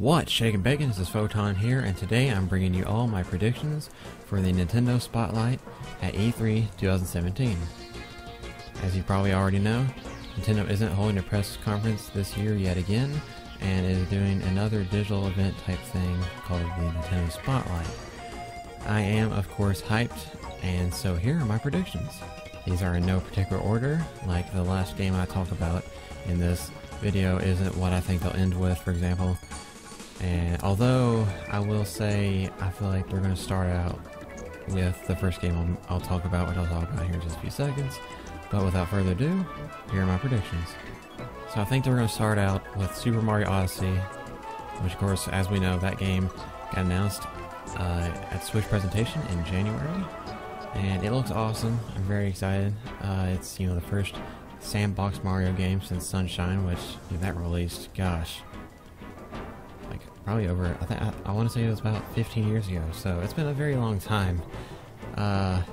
What shaking bacon, this is Photon here, and today I'm bringing you all my predictions for the Nintendo Spotlight at E3 2017. As you probably already know, Nintendo isn't holding a press conference this year yet again, and is doing another digital event type thing called the Nintendo Spotlight. I am, of course, hyped, and so here are my predictions. These are in no particular order, like the last game I talked about in this video isn't what I think they'll end with, for example. And although I will say I feel like they're going to start out with the first game I'll talk about, which I'll talk about here in just a few seconds. But without further ado, here are my predictions. So I think they're going to start out with Super Mario Odyssey, which of course, as we know, that game got announced at Switch presentation in January. And it looks awesome. I'm very excited. It's, the first sandbox Mario game since Sunshine, which that released, gosh, like probably over, I want to say it was about 15 years ago. So it's been a very long time. And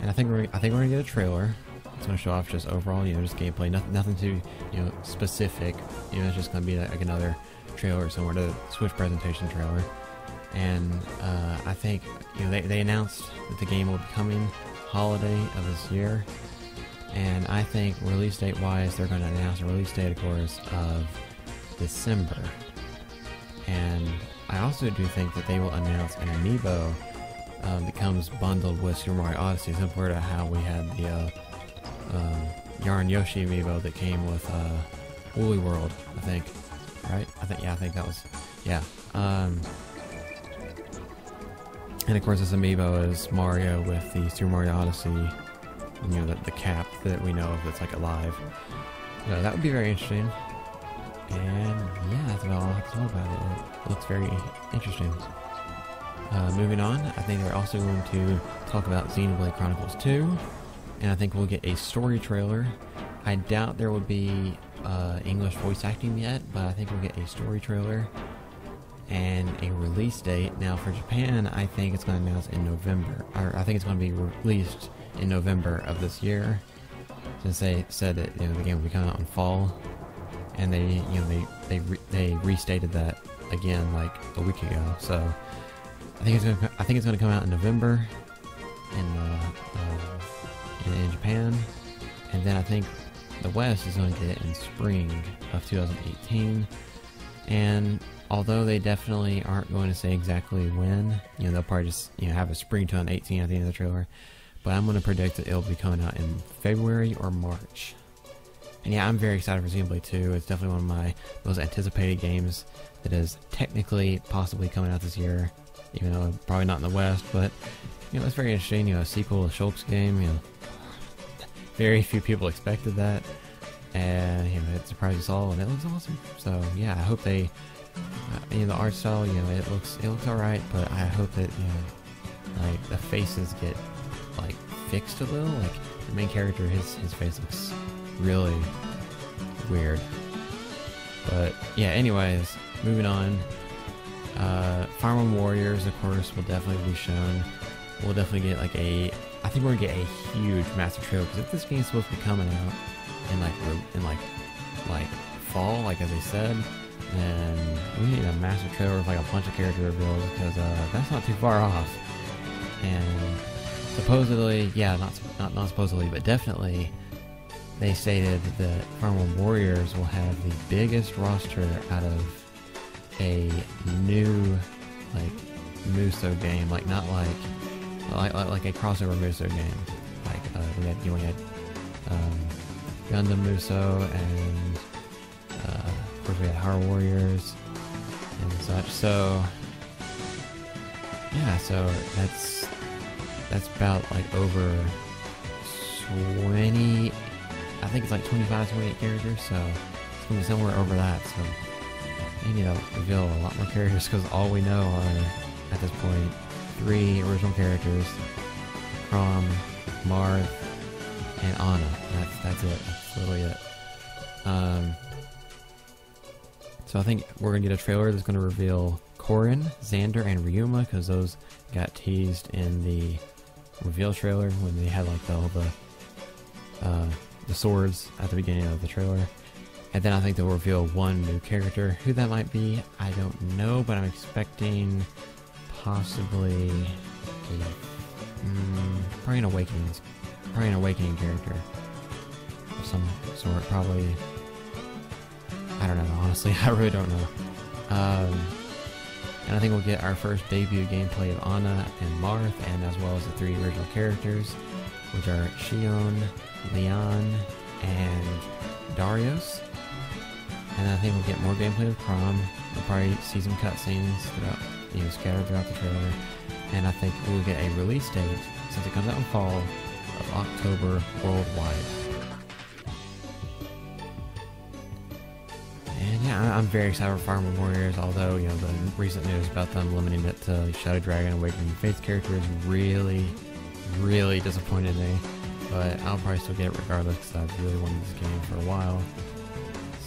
I think we're gonna get a trailer. It's gonna show off just overall, just gameplay. Nothing too, specific. It's just gonna be like another trailer similar to the Switch presentation trailer. And I think they announced that the game will be coming holiday of this year, and I think release date wise they're going to announce a release date, of course, of December. And I also do think that they will announce an amiibo that comes bundled with Super Mario Odyssey, similar to how we had the Yarn Yoshi amiibo that came with Woolly World, I think, right? I think that was, yeah. And of course this amiibo is Mario with the Super Mario Odyssey, the cap that we know of that's like alive. That would be very interesting. And yeah, that's about all I have to talk about it. It looks very interesting. Moving on, I think they're also going to talk about Xenoblade Chronicles 2, and I think we'll get a story trailer. I doubt there will be English voice acting yet, but I think we'll get a story trailer and a release date. Now for Japan, I think it's going to announce in November, or I think it's going to be released in November of this year, since they said that the game will be coming out in fall, and they restated that again like a week ago. So I think it's going to come out in November in Japan, and then I think the West is going to get it in spring of 2018. And although they definitely aren't going to say exactly when, they'll probably just have a spring 2018 at the end of the trailer. But I'm going to predict that it'll be coming out in February or March. And yeah, I'm very excited for Xenoblade 2. It's definitely one of my most anticipated games that is technically possibly coming out this year, even though probably not in the West. But it's very interesting. A sequel to Shulk's game. Very few people expected that, and it surprised us all, and it looks awesome. So yeah, I hope they. The art style, it looks alright, but I hope that like the faces get like fixed a little. Like the main character, his face looks really weird. But yeah, anyways, moving on. Fire Emblem Warriors, of course, will definitely be shown. We'll definitely get like I think we're gonna get a huge, massive trailer, because if this game's supposed to be coming out in like fall, like as they said, then we need a massive trailer with like a bunch of character reveals, because that's not too far off. And supposedly, yeah, not supposedly, but definitely, they stated that Fire Emblem Warriors will have the biggest roster out of a new Muso game, like not like a crossover Muso game. Like we had Gundam Muso, and of course we had Hard Warriors and such. So yeah, so that's about like over 20. I think it's like 25, 28 characters. So it's gonna be somewhere over that. So they need to reveal a lot more characters, because all we know are at this point 3 original characters: Chrom, Marth, and Anna. That's it. That's literally it. So I think we're gonna get a trailer that's gonna reveal Corrin, Xander, and Ryuma, because those got teased in the reveal trailer when they had like all the swords at the beginning of the trailer. And then I think they'll reveal one new character. Who that might be, I don't know, but I'm expecting probably probably an awakening character of some sort. Probably, I don't know. Honestly, I really don't know. And I think we'll get our first debut gameplay of Anna and Marth, and as well as the 3 original characters, which are Shion, Leon, and Darius. And I think we'll get more gameplay of Chrom. We'll probably see some cutscenes throughout, scattered throughout the trailer. And I think we'll get a release date, since it comes out in fall, of October worldwide. And yeah, I'm very excited for Fire Emblem Warriors, although, the recent news about them limiting it to Shadow Dragon Awakening Faith characters really, really disappointed me. But I'll probably still get it regardless, because I've really wanted this game for a while.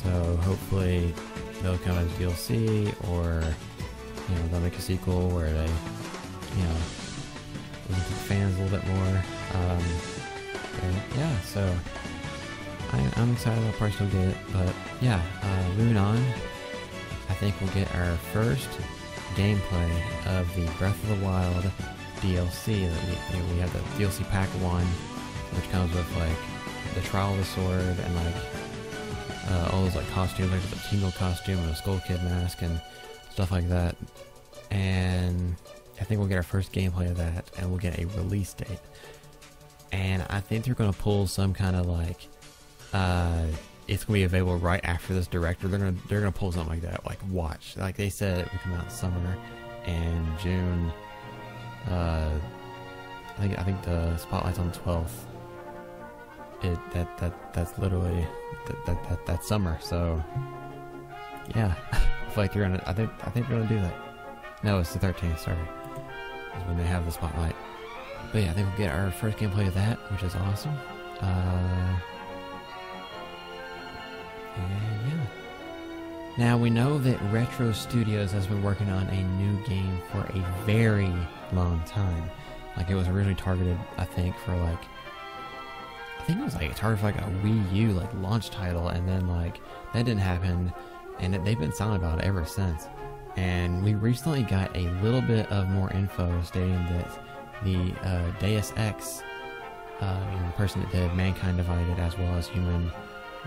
So hopefully they'll come as DLC, or they'll make a sequel where they listen to the fans a little bit more. But yeah, so I'm excited. I'll probably still get it. But yeah, moving on, I think we'll get our first gameplay of the Breath of the Wild DLC. That we have the DLC Pack 1, which comes with like the Trial of the Sword and like all those like costumes, like the Tingle costume and a Skull Kid mask and stuff like that. And I think we'll get our first gameplay of that, and we'll get a release date. And I think they're going to pull some kind of like, it's going to be available right after this Direct. They're gonna pull something like that. Like, watch. Like they said, it would come out in summer and June. I think the spotlight's on the 12th. That's literally that summer. So yeah, I feel like they're gonna. I think they're gonna do that. No, it's the 13th. Sorry, is when they have the spotlight. But yeah, I think we'll get our first gameplay of that, which is awesome. And yeah. Now we know that Retro Studios has been working on a new game for a very long time. Like, it was originally targeted, I think, for like, it was like targeted for like a Wii U like launch title, and then like that didn't happen, and they've been silent about it ever since. And we recently got a little bit of more info stating that the Deus Ex, the person that did Mankind Divided as well as Human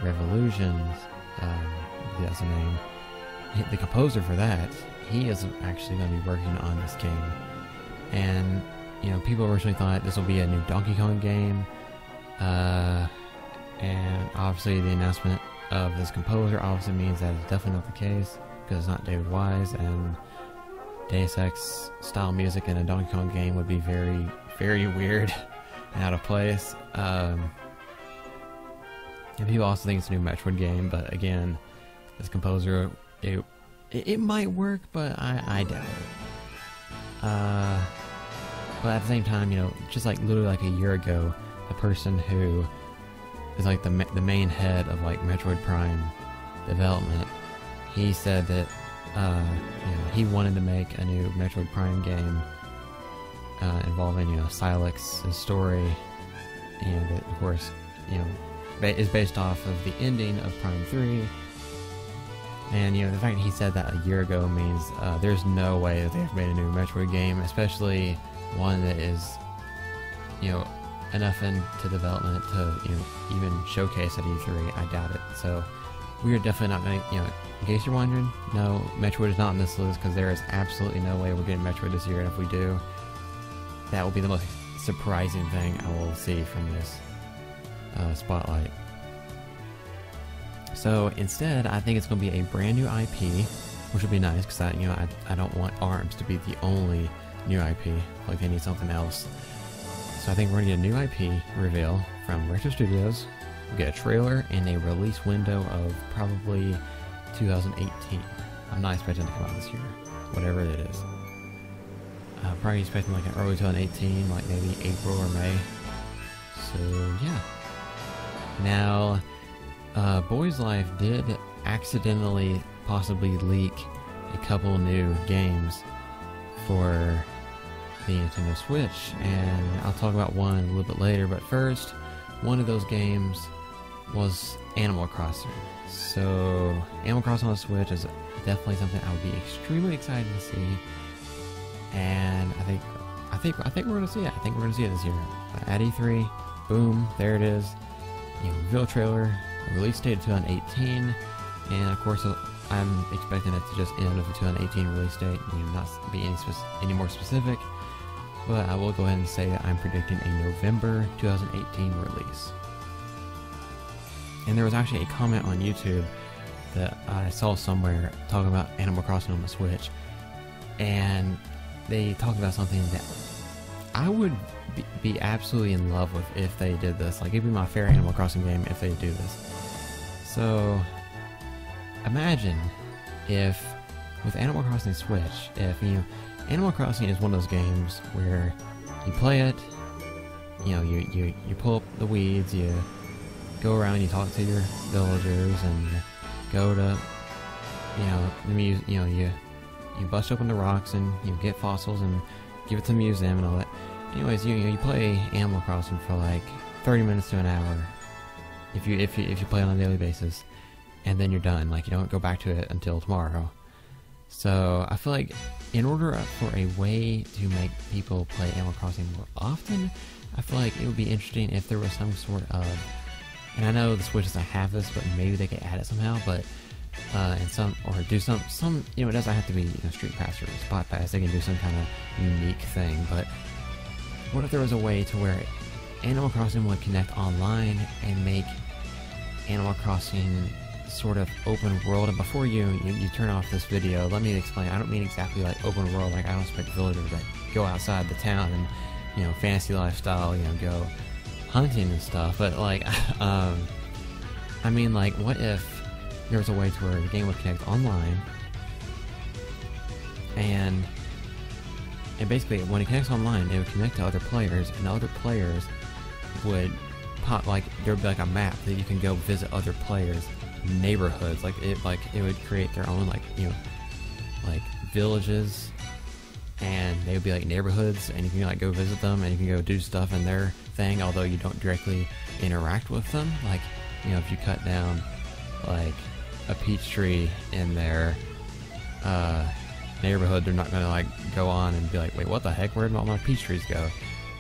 Revolutions, that's the name, the composer for that, he is actually going to be working on this game. And people originally thought this will be a new Donkey Kong game, and obviously the announcement of this composer obviously means that it's definitely not the case, because it's not David Wise, and Deus Ex style music in a Donkey Kong game would be very, very weird and out of place. And people also think it's a new Metroid game, but again, this composer, it might work, but I doubt it. But at the same time, just like literally like a year ago, the person who is like the main head of like Metroid Prime development, he said that he wanted to make a new Metroid Prime game involving Silex's story, and that of course is based off of the ending of Prime 3. And the fact that he said that a year ago means there's no way that they've made a new Metroid game, especially one that is enough into development to even showcase at E3. I doubt it. So we are definitely not going to, in case you're wondering, no, Metroid is not on this list, because there is absolutely no way we're getting Metroid this year, and if we do, that will be the most surprising thing I will see from this spotlight. So instead, I think it's going to be a brand new IP, which would be nice, because I don't want ARMS to be the only new IP. Like, they need something else. So I think we're going to get a new IP reveal from Retro Studios. We'll get a trailer and a release window of probably 2018. I'm not expecting it to come out this year, whatever it is. Probably expecting like an early 2018, like maybe April or May. So yeah. Now, Boys Life did accidentally possibly leak a couple new games for the Nintendo Switch, and I'll talk about one a little bit later. But first, one of those games was Animal Crossing. So Animal Crossing on the Switch is definitely something I would be extremely excited to see, and I think we're gonna see it. I think we're gonna see it this year at E3. Boom, there it is. You know, reveal trailer, release date of 2018, and of course I'm expecting it to just end with the 2018 release date. You know, not be any more specific, but I will go ahead and say that I'm predicting a November 2018 release. And there was actually a comment on YouTube that I saw somewhere talking about Animal Crossing on the Switch, and they talked about something that I would be absolutely in love with if they did this. Like, it'd be my favorite Animal Crossing game if they do this. So imagine if with Animal Crossing Switch, if you know, Animal Crossing is one of those games where you play it, you know, you pull up the weeds, you go around, you talk to your villagers, and you go to, you bust open the rocks and you get fossils and give it to the museum and all that. Anyways, you play Animal Crossing for like 30 minutes to an hour if you play it on a daily basis, and then you're done. Like, you don't go back to it until tomorrow. So I feel like in order for a way to make people play Animal Crossing more often, I feel like it would be interesting if there was some sort of, and I know the Switch doesn't have this, but maybe they could add it somehow, but do some, you know, it doesn't have to be, you know, Street Pass or Spot Pass. They can do some kind of unique thing. But what if there was a way to where Animal Crossing would connect online and make Animal Crossing sort of open world? And before you turn off this video, let me explain. I don't mean exactly like open world. Like, I don't expect villagers that go outside the town and, you know, fantasy lifestyle, you know, go hunting and stuff. But like, I mean, like, what if there was a way to where the game would connect online, and basically when it connects online, it would connect to other players, and the other players would pop, like, there would be like a map that you can go visit other players' neighborhoods. Like it would create their own, like, you know, like villages, and they would be like neighborhoods, and you can like go visit them, and you can go do stuff in their thing, although you don't directly interact with them. Like, you know, if you cut down like a peach tree in their neighborhood, they're not gonna like go on and be like, wait, what the heck, where did all my peach trees go?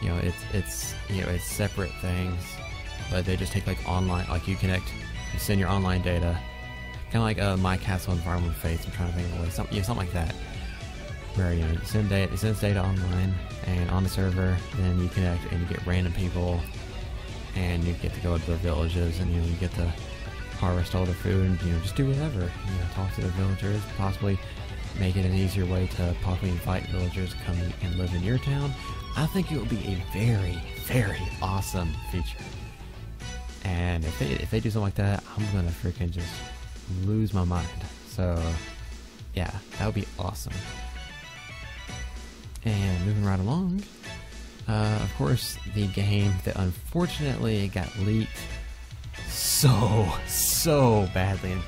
You know, it's you know, it's separate things, but they just take like online, like you send your online data, kind of like My Castle and Farm with Faith. I'm trying to think of a way, something like that, where, you know, it sends data online and on the server, then you connect and you get random people, and you get to go to their villages, and, you know, you get to harvest all their food, and, you know, just do whatever, you know, talk to the villagers, possibly make it an easier way to possibly invite villagers to come and live in your town. I think it would be a very, very awesome feature. And if they do something like that, I'm gonna freaking just lose my mind. So yeah, that would be awesome. And moving right along, of course, the game that unfortunately got leaked so badly, and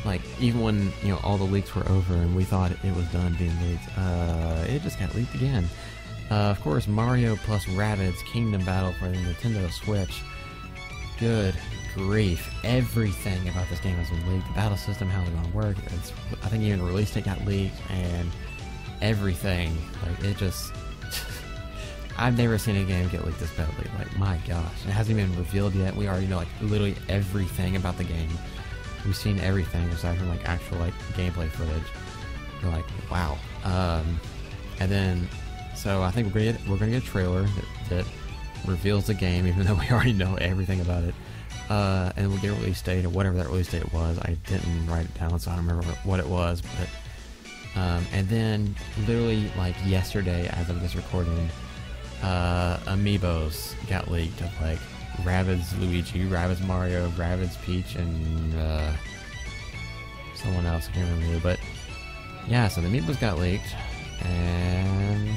like, even when, you know, all the leaks were over and we thought it was done being leaked, it just got leaked again. Of course, Mario plus Rabbids Kingdom Battle for the Nintendo Switch. Good grief, everything about this game has been leaked. The battle system, how it's gonna work, I think even the release date got leaked, and everything, like, it just I've never seen a game get leaked this badly. Like, my gosh, it hasn't even been revealed yet. We already know, like, literally everything about the game. We've seen everything aside from, like, actual, like, gameplay footage. We're like, wow. And then, so I think we're gonna get a trailer that reveals the game, even though we already know everything about it. And we'll get a release date, or whatever that release date was. I didn't write it down, so I don't remember what it was. But and then, literally, like, yesterday, as of this recording, amiibos got leaked of, like, Rabbids Luigi, Rabbids Mario, Rabbids Peach, and someone else, I can't remember who. But yeah, so the amiibos got leaked, and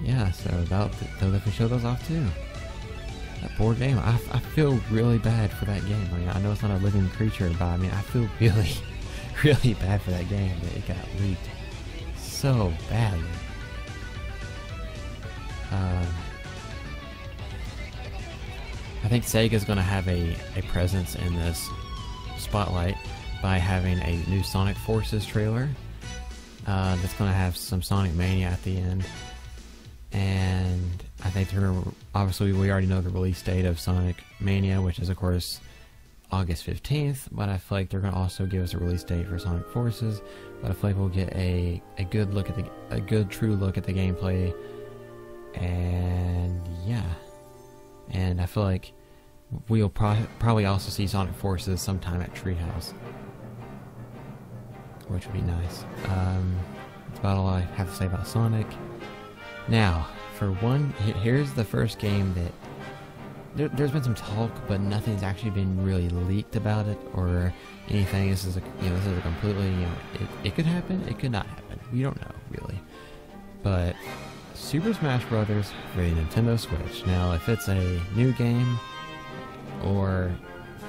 yeah, so they'll definitely show those off too. That board game, I feel really bad for that game. I mean, I know it's not a living creature, but I mean, I feel really, really bad for that game that it got leaked so badly. think Sega's going to have a presence in this spotlight by having a new Sonic Forces trailer that's going to have some Sonic Mania at the end. And I think they're gonna, obviously we already know the release date of Sonic Mania, which is of course August 15th, but I feel like they're going to also give us a release date for Sonic Forces. But I feel like we'll get a good look at a good true look at the gameplay. And yeah, and I feel like we'll probably also see Sonic Forces sometime at Treehouse, which would be nice. That's about all I have to say about Sonic. Now, for one, here's the first game that there's been some talk, but nothing's actually been really leaked about it or anything. This is a completely, it could happen, it could not happen. We don't know really, but Super Smash Brothers for the Nintendo Switch. Now, if it's a new game or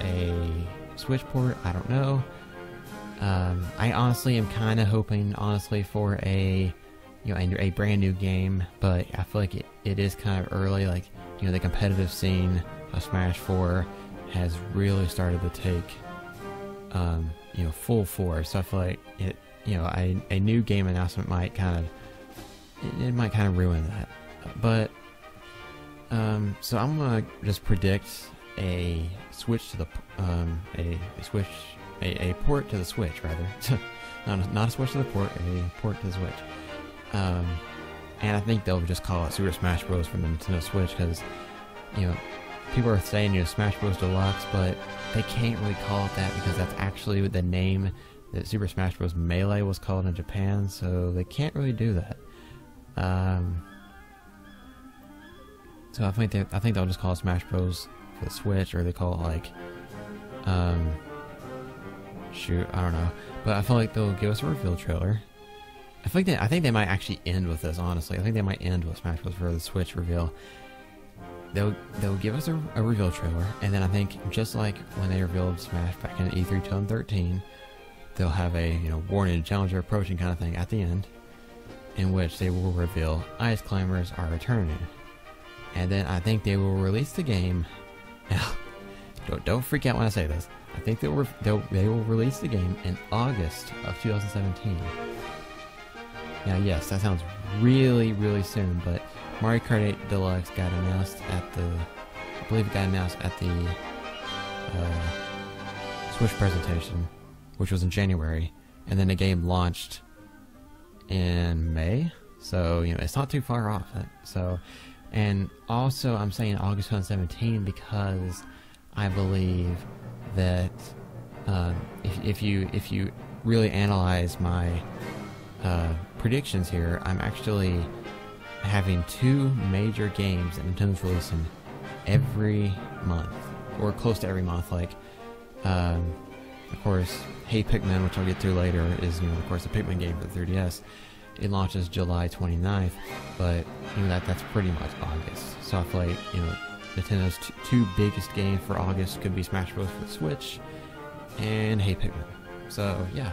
a Switch port, I don't know. I honestly am kind of hoping, for a brand new game, but I feel like it is kind of early. Like, the competitive scene of Smash 4 has really started to take, full force. So I feel like a new game announcement might kind of ruin that. But so I'm gonna just predict a switch to the a port to the Switch, rather. not a switch to the port, a port to the Switch. And I think they'll just call it Super Smash Bros. For the Nintendo Switch, because people are saying Smash Bros. Deluxe, but they can't really call it that because that's actually the name that Super Smash Bros. Melee was called in Japan, so they can't really do that. So I think they'll just call it Smash Bros. For the Switch, or they call it like, shoot, I don't know. But I feel like they'll give us a reveal trailer. I think they might actually end with this, honestly. I think they might end with Smash Bros. For the Switch reveal. They'll give us a reveal trailer, and then I think just like when they revealed Smash back in E3 2013, they'll have a warning, challenger approaching kind of thing at the end, in which they will reveal Ice Climbers are returning. And then I think they will release the game. Now, don't freak out when I say this. I think they will release the game in August of 2017. Now, yes, that sounds really, really soon, but Mario Kart 8 Deluxe got announced at the, I believe it got announced at the Switch presentation, which was in January, and then the game launched in May, so it's not too far off. So, and also I'm saying August 2017 because I believe that if you really analyze my predictions here, I'm actually having two major games that Nintendo's releasing every month, or close to every month. Like, of course, Hey Pikmin, which I'll get to later, is of course the Pikmin game for the 3DS. It launches July 29th, but that's pretty much August. So I feel like Nintendo's two biggest games for August could be Smash Bros. For the Switch and Hey Pikmin. So yeah.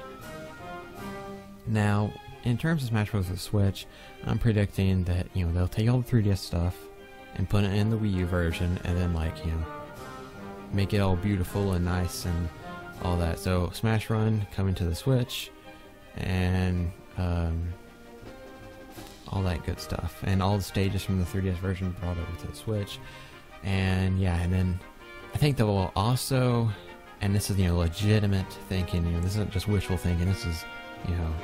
Now, in terms of Smash Bros. For the Switch, I'm predicting that they'll take all the 3DS stuff and put it in the Wii U version, and then make it all beautiful and nice and all that. So Smash Run coming to the Switch, and all that good stuff, and all the stages from the 3DS version brought over to the Switch. And yeah, and then I think they will also, and this is legitimate thinking, this isn't just wishful thinking, this is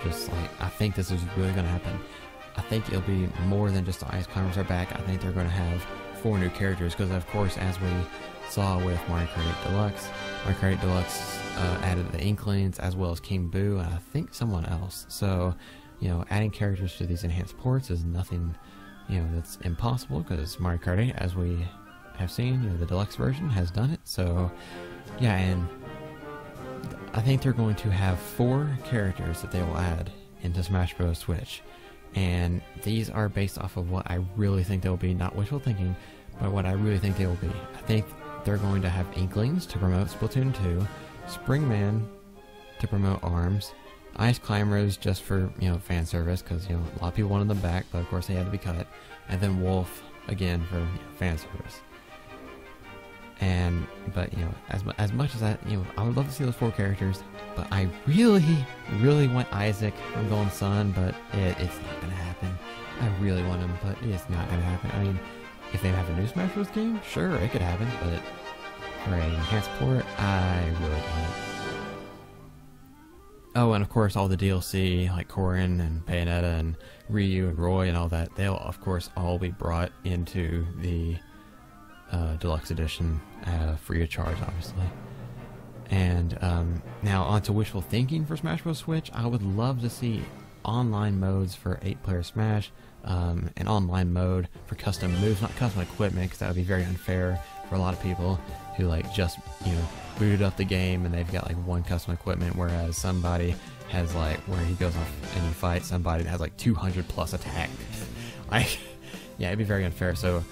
just like, I think this is really going to happen. I think it'll be more than just the Ice Climbers are back. I think they're going to have 4 new characters, because of course, as we saw with Mario Kart 8 Deluxe, Mario Kart 8 Deluxe added the Inklings as well as King Boo, and I think someone else. So adding characters to these enhanced ports is nothing that's impossible, because Mario Kart 8, as we have seen, the deluxe version has done it. So yeah, and I think they're going to have 4 characters that they will add into Smash Bros. Switch, and these are based off of what I really think they'll be, not wishful thinking, but what I really think they will be. I think they're going to have Inklings to promote Splatoon 2, Springman to promote ARMS, Ice Climbers just for fan service, because a lot of people wanted them back, but of course they had to be cut, and then Wolf again for fan service. But you know, as much as that, you know, I would love to see those 4 characters, but I really want Isaac from Golden Sun, but it's not gonna happen. I really want him, but it's not gonna happen. I mean, if they have a new Smash Bros. Game, sure, it could happen, but for an enhanced port, I really don't. Oh, and of course, all the DLC, like Corrin and Bayonetta and Ryu and Roy and all that, they'll, of course, all be brought into the Deluxe Edition free of charge, obviously. And now, on to wishful thinking for Smash Bros. Switch. I would love to see online modes for 8-player Smash, an online mode for custom moves, not custom equipment, because that would be very unfair for a lot of people who like just, you know, booted up the game and they've got like 1 custom equipment, whereas somebody has like, where he goes off and he fights somebody that has like 200 plus attack. Like, yeah, it'd be very unfair. So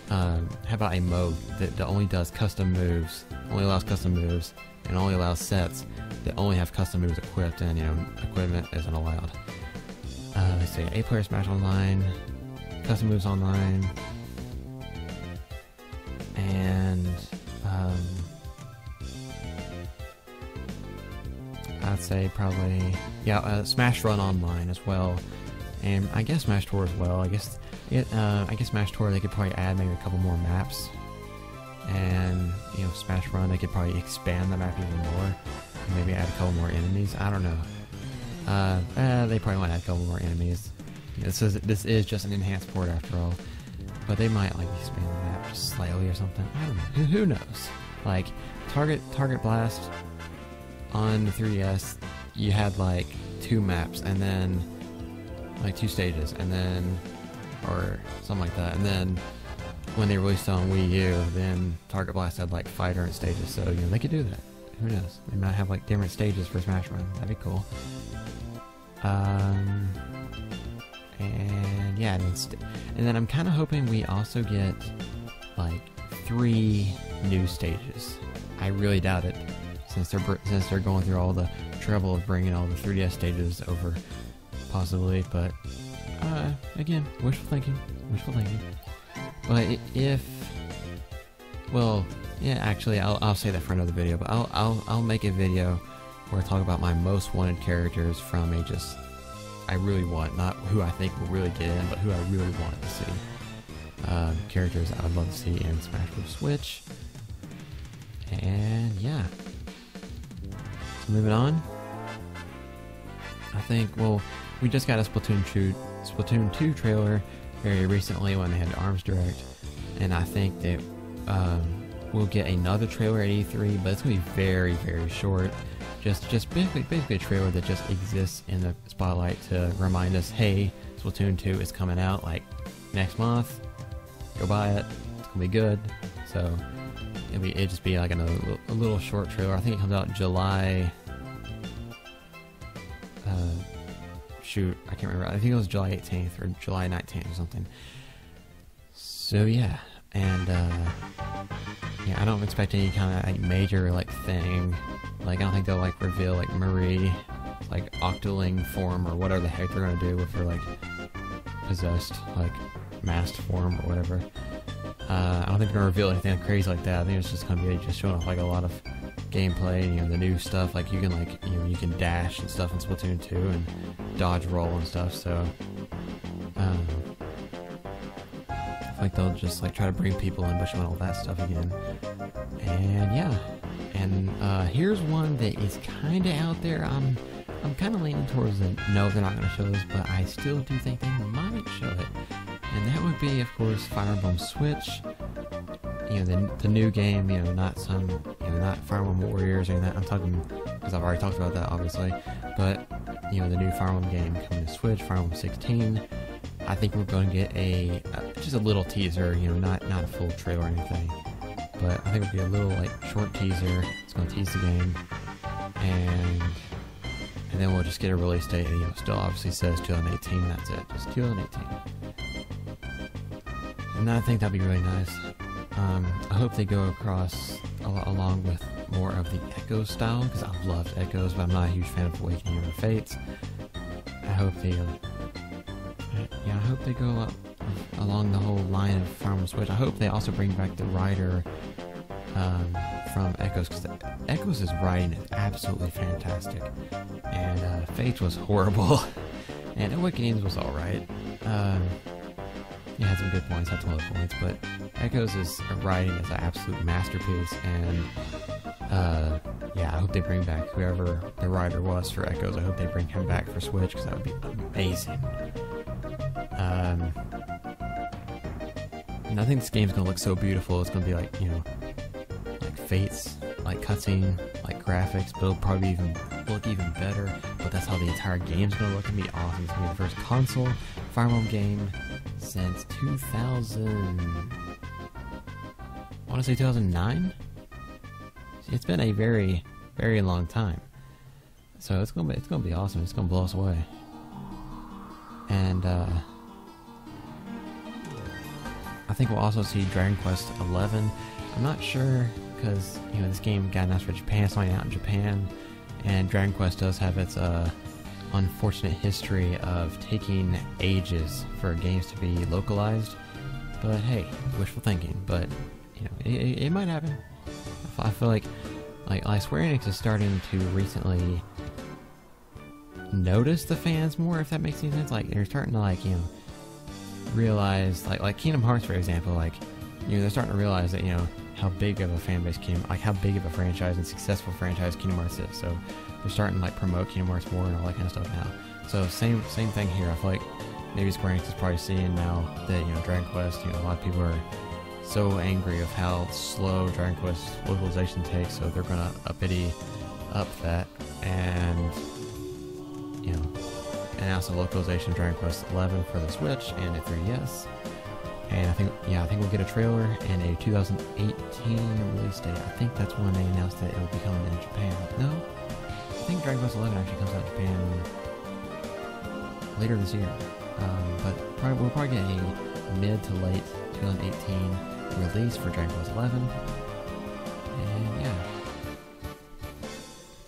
how about a mode that only does custom moves, only allows custom moves, and only allows sets that only have custom moves equipped, and you know, equipment isn't allowed. Let's see, 8-player Smash Online, custom moves online, and I'd say probably, yeah, Smash Run Online as well, and I guess Smash Tour as well. I guess Smash Tour, they could probably add maybe a couple more maps, and you know, Smash Run, they could probably expand the map even more, and maybe add a couple more enemies. I don't know. They probably want to add a couple more enemies. This is just an enhanced port after all, but they might like expand the map just slightly or something. I don't know. Who knows? Like Target Blast on the 3DS, you had like 2 maps and then like 2 stages, and then or something like that. And then when they released it on Wii U, then Target Blast had like 5 different stages. So you know, they could do that. Who knows? They might have like different stages for Smash Run. That'd be cool. And yeah, and then I'm kind of hoping we also get like 3 new stages. I really doubt it, since they're going through all the trouble of bringing all the 3DS stages over, possibly. But again, wishful thinking. But well, yeah, actually, I'll say that for another video. But I'll make a video where I talk about my most wanted characters from a just I really want, not who I think will really get in, but who I really want to see. Characters I would love to see in Smash Bros. Switch. And yeah. So moving on. I think, well, we just got a Splatoon 2 trailer very recently when they had ARMS Direct, and I think that we'll get another trailer at E3, but it's going to be very, very short. Just basically a trailer that just exists in the spotlight to remind us, hey, Splatoon 2 is coming out like next month. Go buy it. It's gonna be good. So it'll just be like a little short trailer. I think it comes out July. Shoot, I can't remember. I think it was July 18th or July 19th or something. So yeah, and yeah, I don't expect any kind of like major like thing. Like I don't think they'll like reveal like Marie, like Octoling form or whatever the heck they're gonna do with her like possessed like masked form or whatever. I don't think they're gonna reveal anything crazy like that. I think it's just gonna be just showing off like a lot of gameplay, you know, the new stuff. Like you can like you can dash and stuff in Splatoon 2 and dodge roll and stuff. So I feel like they'll just like try to bring people in by showing all that stuff again. And yeah. And here's one that is kind of out there. I'm kind of leaning towards the no, they're not going to show this, but I still do think they might show it. And that would be, of course, Fire Emblem Switch. You know, the new game. You know, not some, you know, not Fire Emblem Warriors or anything. I'm talking because I've already talked about that, obviously. But you know, the new Fire Emblem game coming to Switch, Fire Emblem 16. I think we're going to get just a little teaser. You know, not a full trailer or anything. But I think it'll be a little like short teaser. It's going to tease the game, and then we'll just get a release date. And, you know, still obviously says 2018. That's it, just 2018. And I think that'd be really nice. I hope they go across along with more of the Echo style, because I've loved Echoes, but I'm not a huge fan of Awakening or Fates. I hope they, I hope they go along the whole line of Fire Emblem Switch. I hope they also bring back the Rider from Echoes, because Echoes' writing is absolutely fantastic, and Fates was horrible, and Awakenings was alright. It had some good points, had some other points, but Echoes' writing is an absolute masterpiece, and yeah, I hope they bring back whoever the writer was for Echoes. I hope they bring him back for Switch, because that would be amazing. And I think this game's gonna look so beautiful. It's gonna be like, you know, like Fates, like cutscene, like graphics, but it'll probably look even better. But that's how the entire game's gonna look. It's gonna be awesome. It's gonna be the first console Fire Emblem game since 2000. I want to say 2009. It's been a very, very long time. So it's gonna be awesome. It's gonna blow us away. And I think we'll also see Dragon Quest 11. I'm not sure, because, you know, this game got announced for Japan, it's only out in Japan, and Dragon Quest does have its unfortunate history of taking ages for games to be localized. But hey, wishful thinking. But you know, it might happen. I feel like Square Enix is starting to recently notice the fans more, if that makes any sense. Like, they're starting to, like, you know, realize, like Kingdom Hearts, for example, like, you know, they're starting to realize that, you know, how big of a fan base how big of a franchise and successful franchise Kingdom Hearts is. So they're starting to, like, promote Kingdom Hearts more and all that kind of stuff now. So same thing here. I feel like maybe Square Enix is probably seeing now that, you know, Dragon Quest, you know, a lot of people are so angry of how slow Dragon Quest localization takes, so they're gonna up that, and, you know, announce the localization of Dragon Quest 11 for the Switch and the 3DS. And I think we'll get a trailer and a 2018 release date. I think that's when they announced that it would be coming in Japan. No, I think Dragon Quest 11 actually comes out in Japan later this year. But we'll probably get a mid to late 2018 release for Dragon Quest 11. And yeah.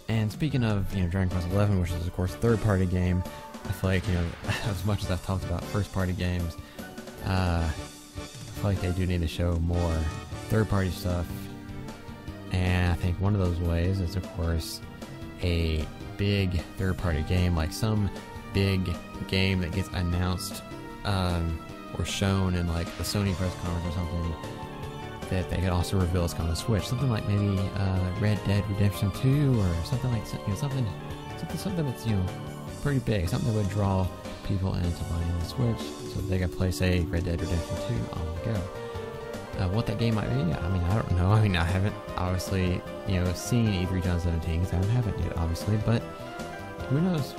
And speaking of, you know, Dragon Quest 11, which is of course a third-party game, I feel like, you know, as much as I've talked about first-party games, I feel like they do need to show more third-party stuff. And I think one of those ways is, of course, a big third-party game, like some big game that gets announced or shown in, like, the Sony press conference or something, that they could also reveal it's on the Switch. Something like maybe Red Dead Redemption 2, or something like, you know, something that's, you know, pretty big, something that would draw people into buying the Switch, so that they can play, say, Red Dead Redemption 2 on the go. What that game might be, I mean, I don't know. I mean, I haven't obviously, you know, seen E3 2017, because I haven't yet, obviously, but who knows?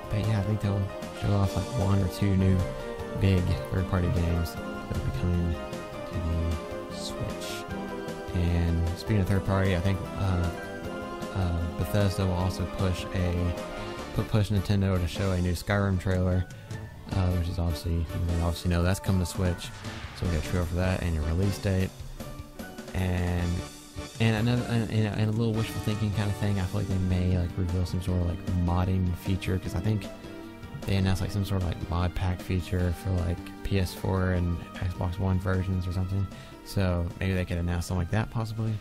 But yeah, I think they'll show off like one or two new big third-party games that will be coming to the Switch. And speaking of third-party, I think Bethesda will also push Nintendo to show a new Skyrim trailer, which is obviously, you obviously know that's coming to Switch, so we got a trailer for that and a release date. And a little wishful thinking kind of thing, I feel like they may like reveal some sort of like modding feature, because I think they announced like some sort of like mod pack feature for like PS4 and Xbox One versions or something. So maybe they could announce something like that possibly.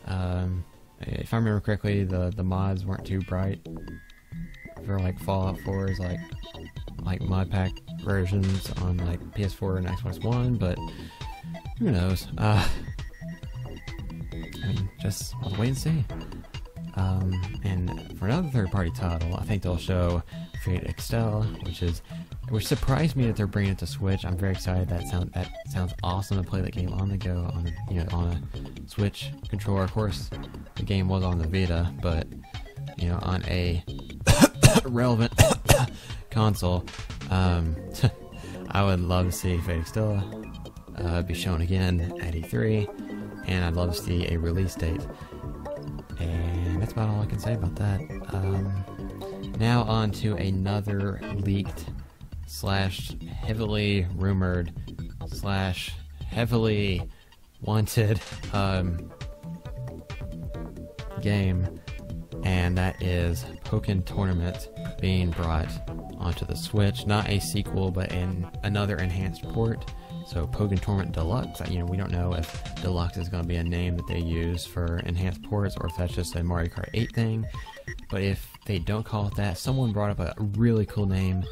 If I remember correctly, the mods weren't too bright for like Fallout 4's like mod pack versions on like PS4 and Xbox One, but who knows? I mean, just we'll wait and see. And for another third-party title, I think they'll show Fate Extell, which surprised me that they're bringing it to Switch. I'm very excited. That sounds awesome to play that game on the go, on a Switch controller. Of course, the game was on the Vita, but you know, on a relevant console. I would love to see Fate Extell be shown again at E3, and I'd love to see a release date. And that's about all I can say about that. Now on to another leaked / heavily rumored / heavily wanted game, and that is Pokémon Tournament being brought onto the Switch. Not a sequel, but another enhanced port. So Pokémon Tournament Deluxe, you know, we don't know if Deluxe is going to be a name that they use for enhanced ports or if that's just a Mario Kart 8 thing. But if they don't call it that, someone brought up a really cool name,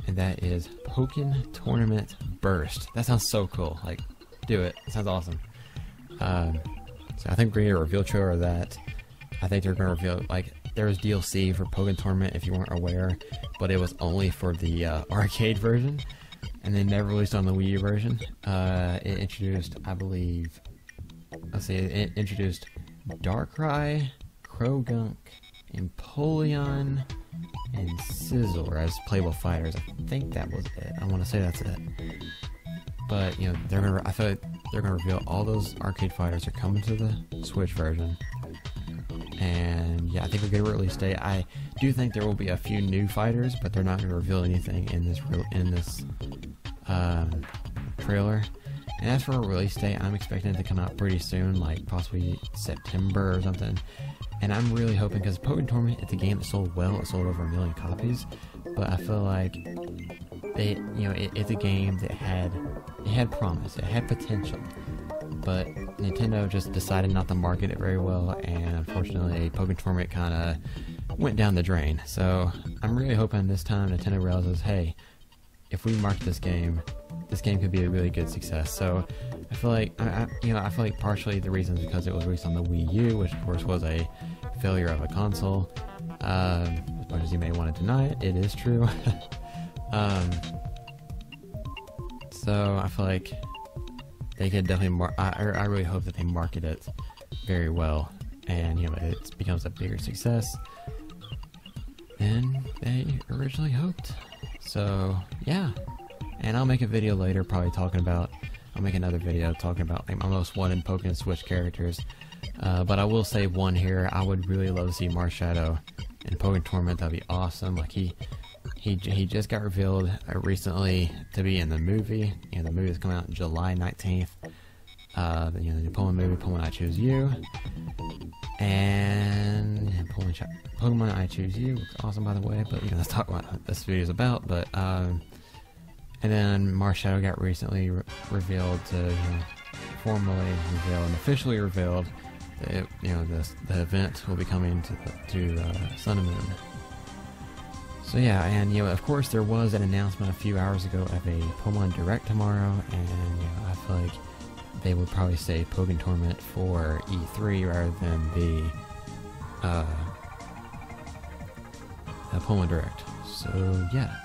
and that is Pokémon Tournament Burst. That sounds so cool. Like, do it. It sounds awesome. So I think we're going to get a reveal trailer of that. I think they're going to reveal, like, there was DLC for Pokémon Tournament if you weren't aware, but it was only for the arcade version, and they never released on the Wii U version. It introduced, I believe, it introduced Darkrai, Krogunk, Empoleon, and Sizzler as playable fighters. I think that was it. I want to say that's it. But, you know, I feel like they're gonna reveal all those arcade fighters are coming to the Switch version. And yeah, I think we're gonna release date. I do think there will be a few new fighters, but they're not gonna reveal anything in this trailer. And as for a release date, I'm expecting it to come out pretty soon, like possibly September or something. And I'm really hoping, because Pokémon Tournament, it's a game that sold well. It sold over 1 million copies, but I feel like it's a game that had promise, it had potential, but Nintendo just decided not to market it very well, and unfortunately Pokémon Tournament kind of went down the drain. So I'm really hoping this time Nintendo realizes, hey, if we market this game could be a really good success. So I feel like I feel like partially the reason is because it was released on the Wii U, which of course was a failure of a console. As much as you may want to deny it, it is true. So I feel like they could definitely I really hope that they market it very well, and you know, it becomes a bigger success than they originally hoped. So yeah, and I'll make a video later probably talking about, I'll make another video talking about like my most wanted Pokemon Switch characters. But I will say one here, I would really love to see Marshadow in Pokémon Tournament. That'd be awesome. Like he just got revealed recently to be in the movie. You know, the movie is coming out July 19th. You know, the Pokemon movie, Pokemon I Choose You, and Pokemon I Choose You looks awesome, by the way. But you know, let's talk about what this video is about. But and then Marshadow got recently revealed to, you know, formally revealed and officially revealed that you know the event will be coming to Sun and Moon. So yeah, and you know, of course there was an announcement a few hours ago of a Pokemon Direct tomorrow, and you know, I feel like they would probably say Pokémon Tournament for E3 rather than the Pokemon Direct. So yeah.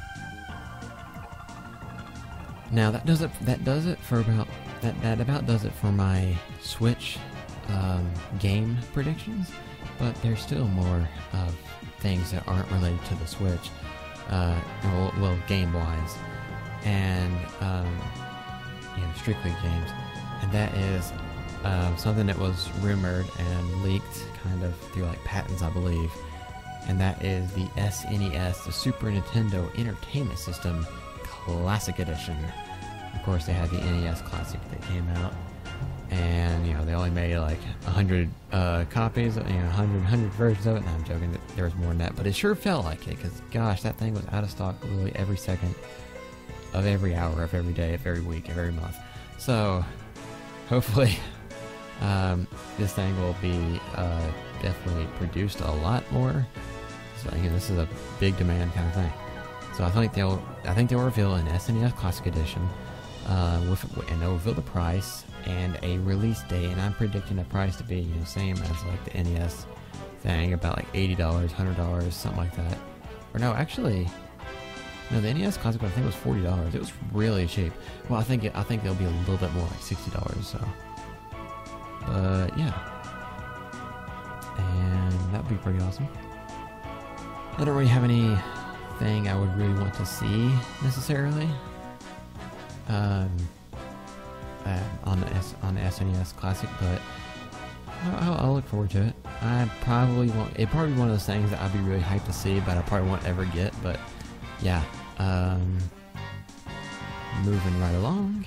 Now that does it for about my Switch game predictions, but there's still more of things that aren't related to the Switch, well, game-wise, and you know, strictly games, and that is something that was rumored and leaked kind of through like patents, I believe, and that is the SNES, the Super Nintendo Entertainment System Classic Edition. Of course, they had the NES Classic that came out, and you know, they only made like 100 copies, you know, 100 versions of it. And I'm joking that there was more than that, but it sure felt like it, because gosh, that thing was out of stock literally every second of every hour of every day of every week of every month. So hopefully this thing will be definitely produced a lot more. So you know, this is a big demand kind of thing. So I think they'll reveal an SNES Classic Edition, and they'll reveal the price and a release date. And I'm predicting the price to be, you know, same as like the NES thing, about like $80, $100, something like that. Or no, actually, no, the NES Classic, I think, was $40. It was really cheap. Well, I think they'll be a little bit more, like $60. So, but yeah, and that would be pretty awesome. I don't really have anything I would really want to see necessarily on the SNES Classic, but I'll look forward to it. I probably won't. It'd probably be one of those things that I'd be really hyped to see, but I probably won't ever get. But yeah, moving right along,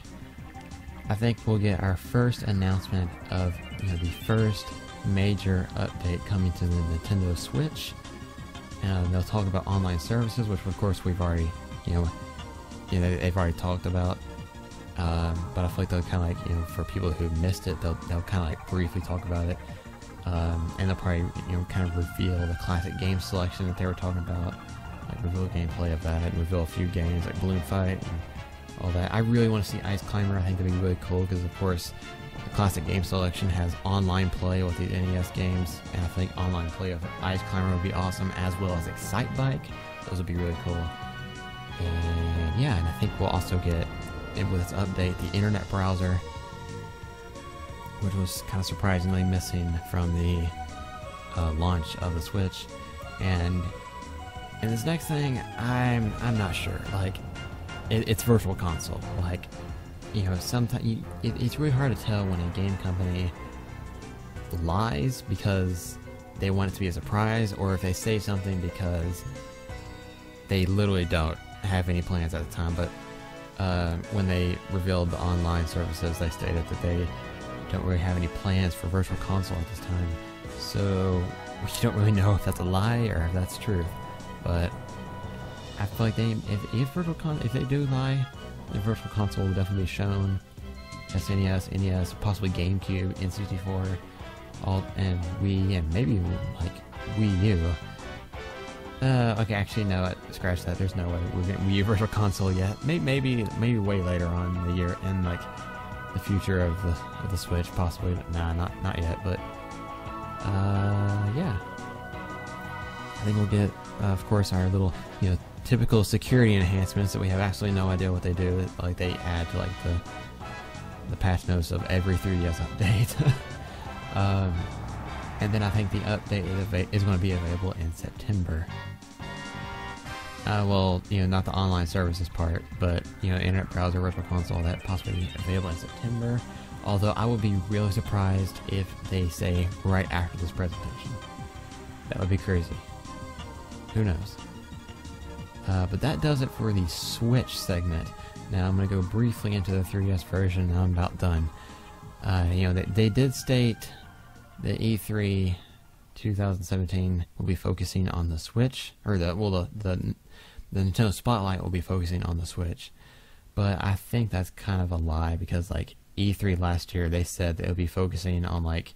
I think we'll get our first announcement of, you know, the first major update coming to the Nintendo Switch. They'll talk about online services, which of course we've already, you know, they've already talked about but I feel like they'll kind of like, you know, for people who missed it, they'll kind of like briefly talk about it, and they'll probably, you know, kind of reveal the classic game selection that they were talking about, like reveal gameplay of that, and reveal a few games like Balloon Fight and all that. I really want to see Ice Climber. I think that'd be really cool because, of course, the classic game selection has online play with the NES games, and I think online play of Ice Climber would be awesome, as well as Excite Bike. Those would be really cool. And yeah, and I think we'll also get, with its update, the internet browser, which was kind of surprisingly missing from the launch of the Switch. And this next thing, I'm not sure. Like, it's Virtual Console. Like, you know, sometimes it's really hard to tell when a game company lies because they want it to be a surprise, or if they say something because they literally don't have any plans at the time. But when they revealed the online services, they stated that they don't really have any plans for Virtual Console at this time. So we don't really know if that's a lie or if that's truth. But I feel like if they do lie, the Virtual Console will definitely be shown. SNES, NES, possibly GameCube, N64, and Wii, and maybe like Wii U. Okay, actually no, scratch that. There's no way we're getting Wii U Virtual Console yet. Maybe way later on in the year, in like the future of the Switch, possibly. Nah, not yet. But yeah, I think we'll get, of course, our little, you know, typical security enhancements that we have absolutely no idea what they do. That, like, they add to like the patch notes of every 3DS update. And then I think the update is going to be available in September. Well, you know, not the online services part, but, you know, internet browser, Virtual Console, that possibly available in September. Although I would be really surprised if they say right after this presentation. That would be crazy. Who knows? But that does it for the Switch segment. Now I'm going to go briefly into the 3DS version, and I'm about done. You know, they did state the E3 2017 will be focusing on the Switch, or the Nintendo Spotlight will be focusing on the Switch. But I think that's kind of a lie, because like E3 last year, they said they would be focusing on, like,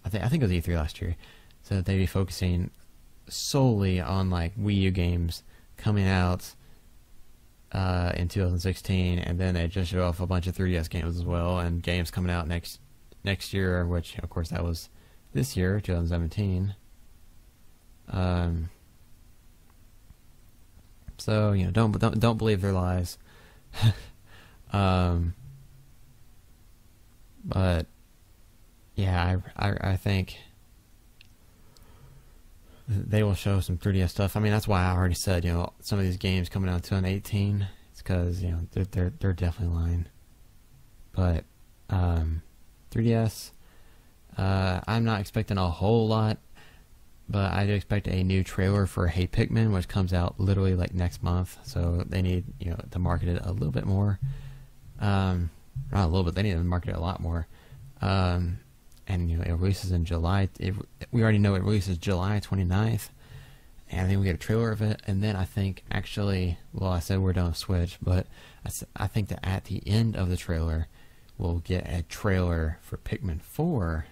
I think it was E3 last year, so that they'd be focusing solely on like Wii U games coming out in 2016, and then they just show off a bunch of 3DS games as well, and games coming out next year, which of course that was this year, 2017. So, you know, don't believe their lies. But yeah, I think they will show some 3DS stuff. I mean, that's why I already said, you know, some of these games coming out in 2018. It's because, you know, they're definitely lying. But 3DS, I'm not expecting a whole lot, but I do expect a new trailer for Hey Pikmin, which comes out literally like next month. So they need, you know, to market it a little bit more. Not a little bit, they need to market it a lot more. And, you know, it releases in July. We already know it releases July 29th. And then we get a trailer of it. And then I think, actually, well, I said we're done with Switch, but I think that at the end of the trailer, we'll get a trailer for Pikmin 4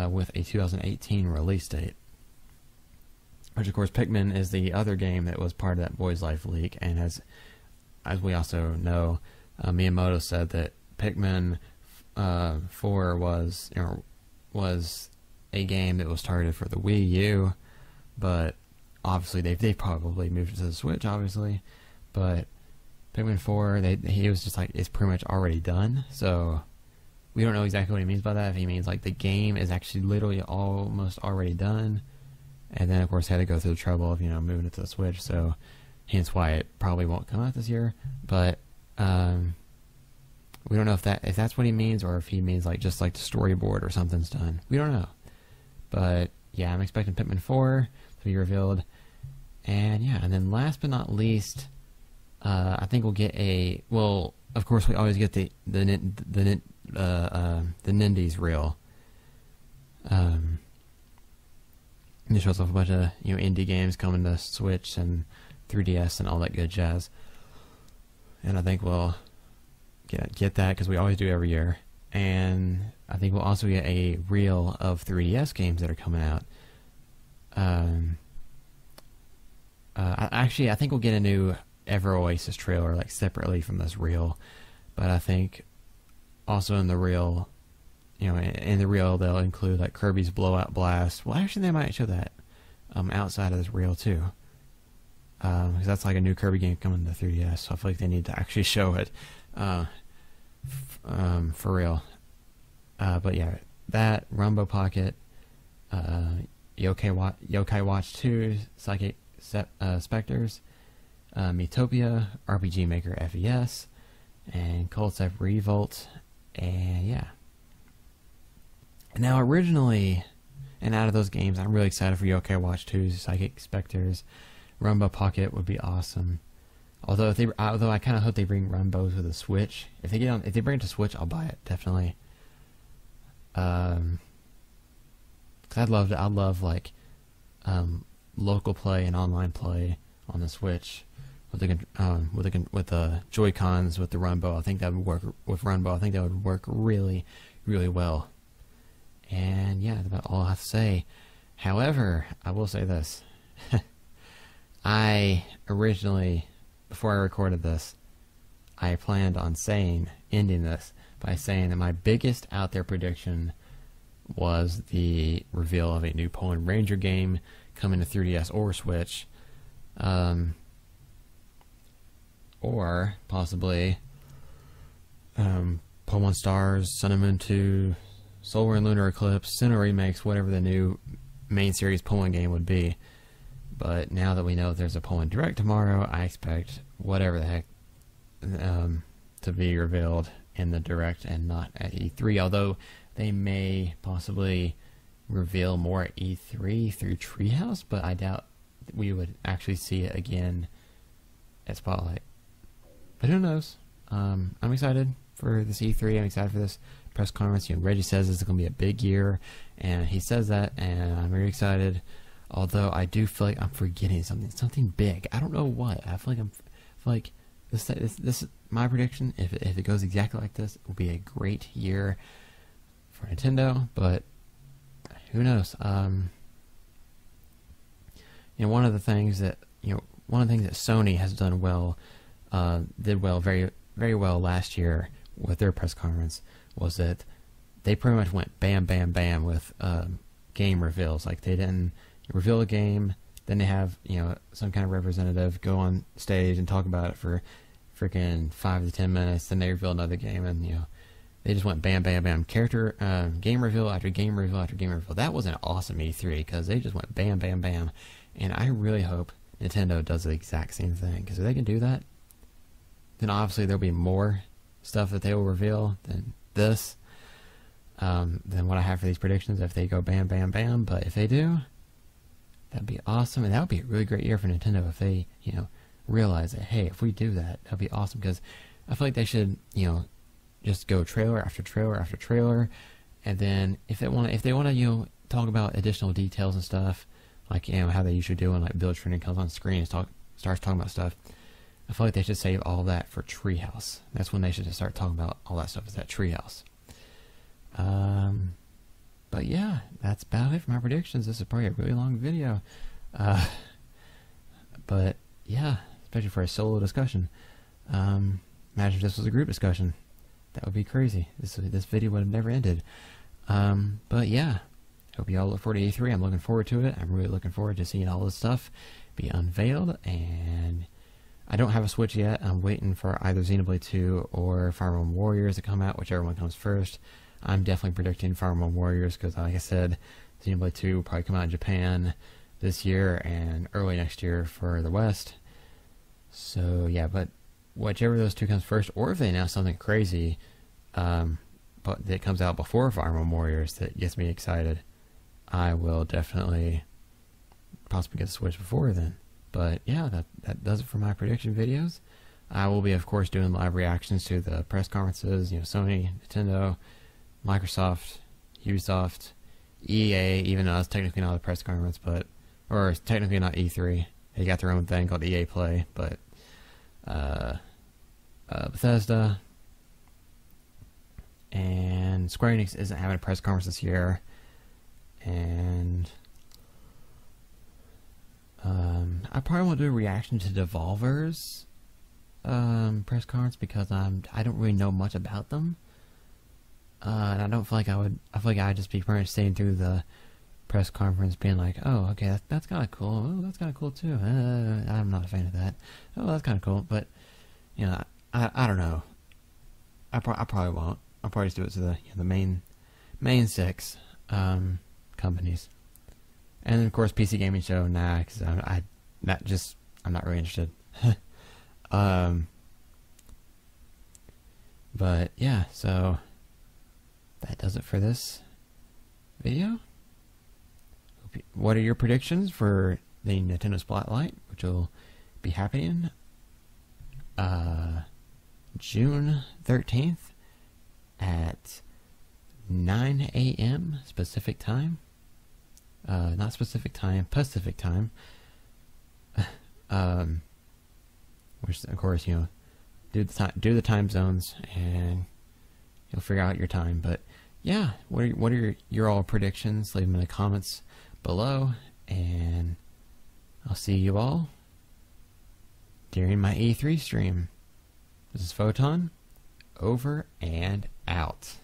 with a 2018 release date. Which, of course, Pikmin is the other game that was part of that Boys Life leak. And as we also know, Miyamoto said that Pikmin 4 was a game that was targeted for the Wii U, but obviously they probably moved it to the Switch, obviously. But Pikmin 4, he was just like, it's pretty much already done. So we don't know exactly what he means by that. If he means like the game is actually literally almost already done, and then of course had to go through the trouble of, you know, moving it to the Switch. So hence why it probably won't come out this year. But we don't know if that's what he means, or if he means like just like the storyboard or something's done. We don't know. But yeah, I'm expecting Pikmin 4 to be revealed. And yeah, and then last but not least, I think we'll get well, of course we always get the Nindies reel. It shows off a bunch of, you know, indie games coming to Switch and 3DS and all that good jazz. And I think we'll get that because we always do every year. And I think we'll also get a reel of 3DS games that are coming out. I think we'll get a new Ever Oasis trailer like separately from this reel. But I think also in the reel, in the reel they'll include like Kirby's Blowout Blast. Well, actually they might show that outside of this reel too. Because that's like a new Kirby game coming to 3DS, so I feel like they need to actually show it for real. But yeah, that, Rumbo Pocket, Yokai Watch 2, Psychic Specters, Miitopia, RPG Maker FES, and Cult F Revolt, and yeah. Now originally, and out of those games, I'm really excited for Yokai Watch 2, Psychic Specters. Rumbo Pocket would be awesome. Although I kind of hope they bring Rumbo to the Switch. If they bring it to Switch, I'll buy it definitely. Cause I'd love like local play and online play on the Switch with the Joy-Cons with the Rumbo. I think that would work with Rumbo. I think that would work really, really well. And yeah, that's about all I have to say. However, I will say this. I originally, before I recorded this, I planned on ending this by saying that my biggest out there prediction was the reveal of a new Pokémon Ranger game coming to 3DS or Switch, or possibly Pokemon Stars, Sun and Moon 2, Solar and Lunar Eclipse, Sinnoh Remakes, whatever the new main series Pokemon game would be. But now that we know there's a Pokémon Direct tomorrow, I expect whatever the heck to be revealed in the Direct and not at E3. Although they may possibly reveal more at E3 through Treehouse, but I doubt we would actually see it again at Spotlight. But who knows? I'm excited for this E3. I'm excited for this press conference. Reggie says this is going to be a big year, and he says that, and I'm very excited. Although I do feel like I'm forgetting something big. I don't know what. I feel like this is my prediction. If it goes exactly like this, it will be a great year for Nintendo. But who knows? One of the things that Sony has done well, very very well last year with their press conference was that they pretty much went bam bam bam with game reveals. Like they didn't reveal a game, then they have some kind of representative go on stage and talk about it for freaking 5 to 10 minutes. Then they reveal another game, and they just went bam bam bam, game reveal after game reveal after game reveal. That was an awesome E3 because they just went bam bam bam, and I really hope Nintendo does the exact same thing, because if they can do that, then obviously there'll be more stuff that they will reveal than this, than what I have for these predictions if they go bam bam bam. But if they do, that'd be awesome, and that would be a really great year for Nintendo if they, realize that, hey, if we do that, that'd be awesome, because I feel like they should, just go trailer after trailer after trailer, and then if they want to, talk about additional details and stuff, like, how they usually do when, like, Bill Trinity comes on screen and starts talking about stuff, I feel like they should save all that for Treehouse. That's when they should just start talking about all that stuff, is at Treehouse. But yeah, that's about it for my predictions. This is probably a really long video. But yeah, especially for a solo discussion. Imagine if this was a group discussion. That would be crazy. This video would have never ended. But yeah, hope you all look forward to E3. I'm looking forward to it. I'm really looking forward to seeing all this stuff be unveiled. And I don't have a Switch yet. I'm waiting for either Xenoblade 2 or Fire Emblem Warriors to come out, whichever one comes first. I'm definitely predicting Fire Emblem Warriors because, like I said, Xenoblade 2 will probably come out in Japan this year and early next year for the West. So yeah, but whichever of those two comes first, or if they announce something crazy, but that comes out before Fire Emblem Warriors that gets me excited, I will definitely possibly get a Switch before then. But yeah, that does it for my prediction videos. I will be, of course, doing live reactions to the press conferences. Sony, Nintendo, Microsoft, Ubisoft, EA, even though it's technically not a press conference, or it's technically not E3. They got their own thing called EA Play, but Bethesda, and Square Enix isn't having a press conference this year, and I probably won't do a reaction to Devolver's press conference because I don't really know much about them, and I don't feel like I would. I feel like I'd just be pretty much sitting through the press conference being like, oh, okay, that's kind of cool. Oh, that's kind of cool too. I'm not a fan of that. Oh, that's kind of cool, but you know, I don't know. I probably won't. I'll probably just do it to the main 6 companies, and then of course PC Gaming Show. Nah, because I'm not really interested. But yeah, so that does it for this video. What are your predictions for the Nintendo Spotlight, which will be happening June 13th at 9 a.m. Pacific time? Not specific time, Pacific time. Which, of course, you know, do the time zones, and you'll figure out your time. But yeah, what are your all predictions? Leave them in the comments below, and I'll see you all during my E3 stream. This is Photon, over and out.